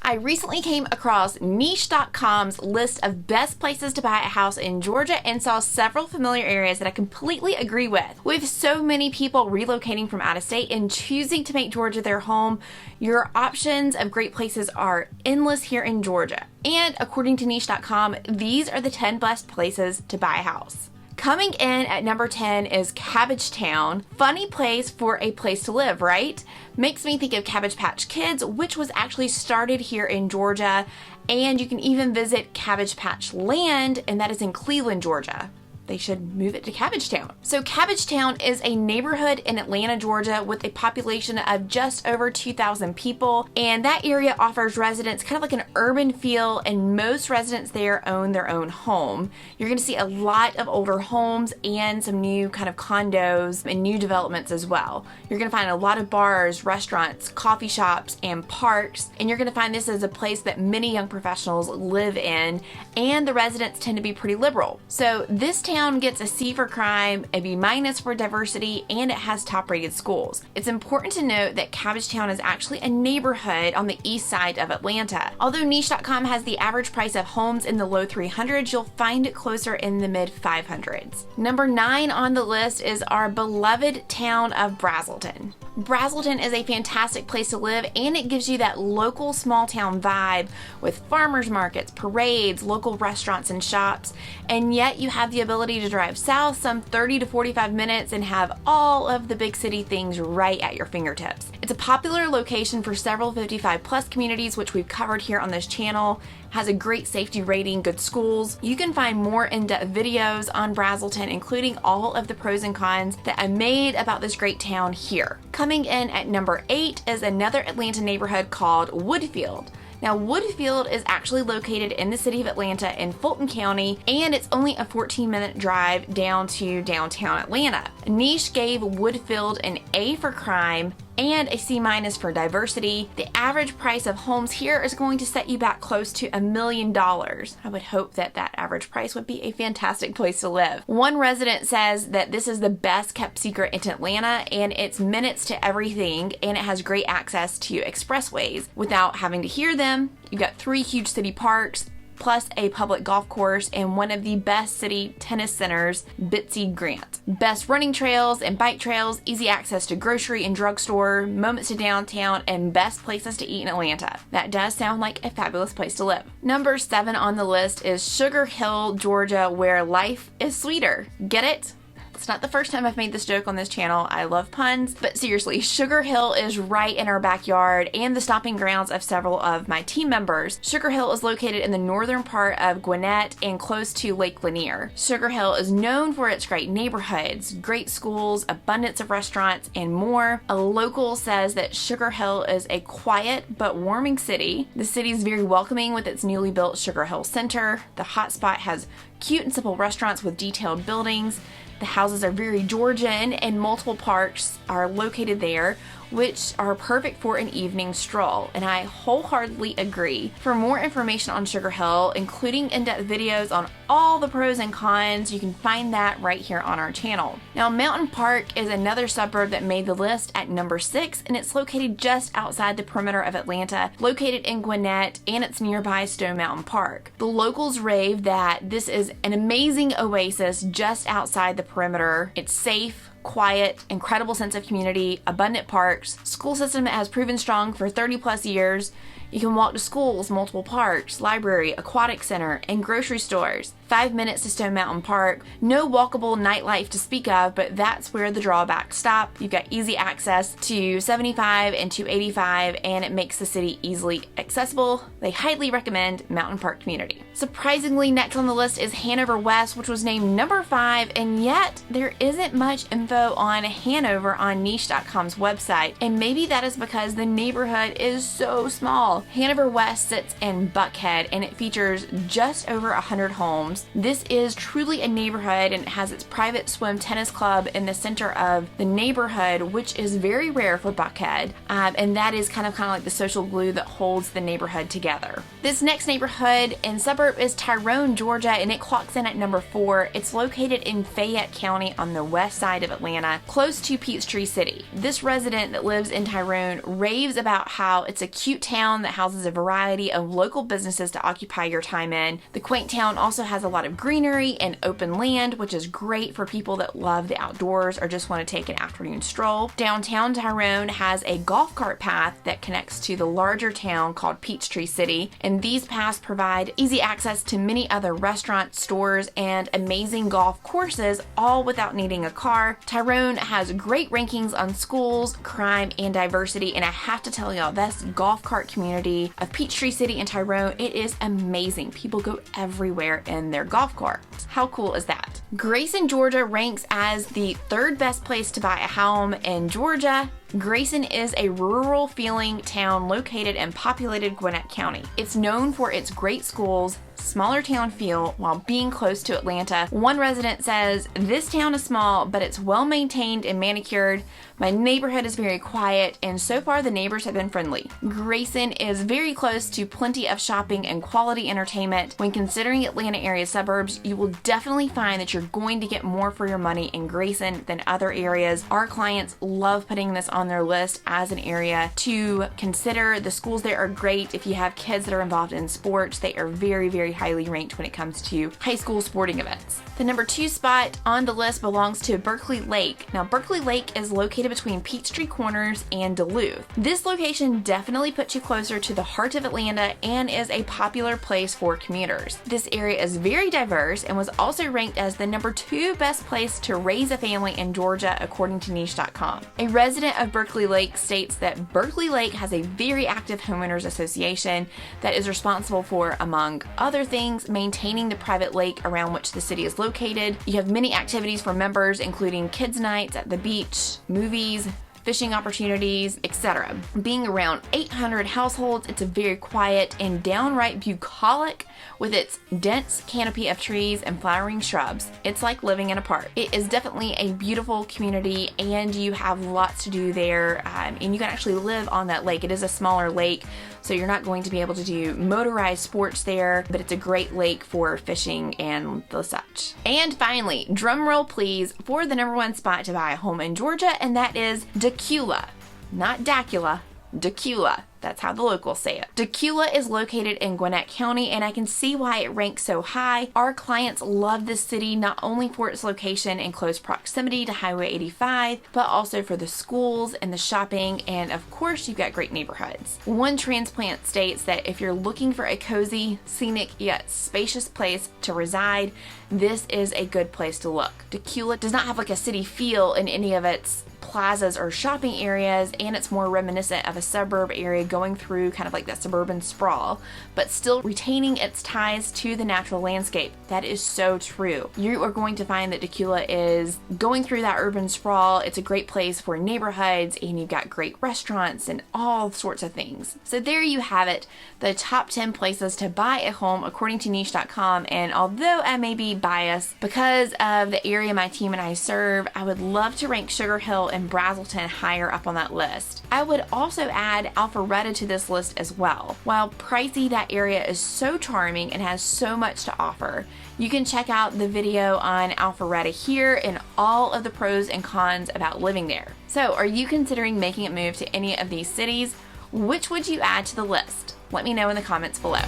I recently came across Niche.com's list of best places to buy a house in Georgia and saw several familiar areas that I completely agree with. With so many people relocating from out of state and choosing to make Georgia their home, your options of great places are endless here in Georgia. And according to Niche.com, these are the 10 best places to buy a house. Coming in at number 10 is CABBAGETOWN. Funny place for a place to live, right? Makes me think of Cabbage Patch Kids, which was actually started here in Georgia. And you can even visit Cabbage Patch Land, and that is in Cleveland, Georgia. They should move it to CABBAGETOWN. So CABBAGETOWN is a neighborhood in Atlanta, Georgia with a population of just over 2,000 people. And that area offers residents kind of like an urban feel, and most residents there own their own home. You're gonna see a lot of older homes and some new kind of condos and new developments as well. You're gonna find a lot of bars, restaurants, coffee shops, and parks. And you're gonna find this as a place that many young professionals live in, and the residents tend to be pretty liberal. So this town gets a C for crime, a B- for diversity, and it has top rated schools. It's important to note that CABBAGETOWN is actually a neighborhood on the east side of Atlanta. Although Niche.com has the average price of homes in the low 300s, you'll find it closer in the mid 500s. Number 9 on the list is our beloved town of BRASELTON. BRASELTON is a fantastic place to live, and it gives you that local small town vibe with farmers markets, parades, local restaurants and shops, and yet you have the ability to drive south some 30 to 45 minutes and have all of the big city things right at your fingertips. It's a popular location for several 55 plus communities, which we've covered here on this channel. Has a great safety rating, good schools. You can find more in-depth videos on BRASELTON, including all of the pros and cons that I made about this great town here. Coming in at number 8 is another Atlanta neighborhood called WOODFIELD. Now, WOODFIELD is actually located in the city of Atlanta in Fulton County, and it's only a 14-minute drive down to downtown Atlanta. Niche gave WOODFIELD an A for crime and a C- for diversity. The average price of homes here is going to set you back close to $1 million. I would hope that that average price would be a fantastic place to live. One resident says that this is the best kept secret in Atlanta, and it's minutes to everything, and it has great access to expressways without having to hear them. You've got 3 huge city parks, plus a public golf course and one of the best city tennis centers, GREART. Best running trails and bike trails, easy access to grocery and drugstore, moments to downtown, and best places to eat in Atlanta. That does sound like a fabulous place to live. Number 7 on the list is Sugar Hill, Georgia, where life is sweeter. Get it? It's not the first time I've made this joke on this channel. I love puns, but seriously, Sugar Hill is right in our backyard and the stomping grounds of several of my team members. Sugar Hill is located in the northern part of Gwinnett and close to Lake Lanier. Sugar Hill is known for its great neighborhoods, great schools, abundance of restaurants, and more. A local says that Sugar Hill is a quiet but warming city. The city is very welcoming with its newly built Sugar Hill Center. The hotspot has cute and simple restaurants with detailed buildings. The houses are very Georgian, and multiple parks are located there, which are perfect for an evening stroll, and I wholeheartedly agree. For more information on Sugar Hill, including in-depth videos on all the pros and cons, you can find that right here on our channel. Now, Mountain Park is another suburb that made the list at number 6, and it's located just outside the perimeter of Atlanta, located in Gwinnett, and it's nearby Stone Mountain Park. The locals rave that this is an amazing oasis just outside the perimeter. It's safe, quiet, incredible sense of community, abundant parks, school system that has proven strong for 30 plus years. You can walk to schools, multiple parks, library, aquatic center, and grocery stores. 5 minutes to Stone Mountain Park. No walkable nightlife to speak of, but that's where the drawbacks stop. You've got easy access to 75 and 285, and it makes the city easily accessible. They highly recommend Mountain Park community. Surprisingly, next on the list is Hanover West, which was named number 5, and yet there isn't much info on Hanover on Niche.com's website, and maybe that is because the neighborhood is so small. Hanover West sits in Buckhead, and it features just over 100 homes. This is truly a neighborhood, and it has its private swim tennis club in the center of the neighborhood, which is very rare for Buckhead, and that is kind of like the social glue that holds the neighborhood together. This next neighborhood and suburb is Tyrone, Georgia, and it clocks in at number 4. It's located in Fayette County on the west side of Atlanta, close to Peachtree City. This resident that lives in Tyrone raves about how it's a cute town that houses a variety of local businesses to occupy your time in. The quaint town also has a lot of greenery and open land, which is great for people that love the outdoors or just want to take an afternoon stroll. Downtown Tyrone has a golf cart path that connects to the larger town called Peachtree City, and these paths provide easy access to many other restaurants, stores, and amazing golf courses, all without needing a car. Tyrone has great rankings on schools, crime, and diversity, and I have to tell y'all, this golf cart community of Peachtree City and Tyrone, it is amazing. People go everywhere in their golf carts. How cool is that? Grayson, Georgia ranks as the 3rd best place to buy a home in Georgia. Grayson is a rural feeling town located in populated Gwinnett County. It's known for its great schools, smaller town feel, while being close to Atlanta. One resident says, "This town is small, but it's well maintained and manicured. My neighborhood is very quiet, and so far the neighbors have been friendly." Grayson is very close to plenty of shopping and quality entertainment. When considering Atlanta area suburbs, you will definitely find that you're going to get more for your money in Grayson than other areas. Our clients love putting this on their list as an area to consider. The schools there are great. If you have kids that are involved in sports, they are very, very highly ranked when it comes to high school sporting events. The number 2 spot on the list belongs to Berkeley Lake. Now, Berkeley Lake is located between Peachtree Corners and Duluth. This location definitely puts you closer to the heart of Atlanta and is a popular place for commuters. This area is very diverse and was also ranked as the number 2 best place to raise a family in Georgia, according to niche.com. A resident of Berkeley Lake states that Berkeley Lake has a very active homeowners association that is responsible for, among other things, maintaining the private lake around which the city is located. You have many activities for members, including kids' nights at the beach, movies, fishing opportunities, etc. Being around 800 households, it's a very quiet and downright bucolic with its dense canopy of trees and flowering shrubs. It's like living in a park. It is definitely a beautiful community, and you have lots to do there, and you can actually live on that lake. It is a smaller lake, so you're not going to be able to do motorized sports there, but it's a great lake for fishing and the such. And finally, drum roll please, for the number 1 spot to buy a home in Georgia, and that is DACULA. Not DACULA, DACULA. That's how the locals say it. DACULA is located in Gwinnett County, and I can see why it ranks so high. Our clients love this city not only for its location and close proximity to Highway 85, but also for the schools and the shopping, and of course you've got great neighborhoods. One transplant states that if you're looking for a cozy, scenic, yet spacious place to reside, this is a good place to look. DACULA does not have like a city feel in any of its plazas or shopping areas, and it's more reminiscent of a suburb area going through kind of like that suburban sprawl, but still retaining its ties to the natural landscape. That is so true. You are going to find that DACULA is going through that urban sprawl. It's a great place for neighborhoods, and you've got great restaurants and all sorts of things. So there you have it, the top 10 places to buy a home according to niche.com. And although I may be biased because of the area my team and I serve, I would love to rank Sugar Hill and BRASELTON higher up on that list. I would also add Alpharetta to this list as well. While pricey, that area is so charming and has so much to offer. You can check out the video on Alpharetta here and all of the pros and cons about living there. So, are you considering making a move to any of these cities? Which would you add to the list? Let me know in the comments below.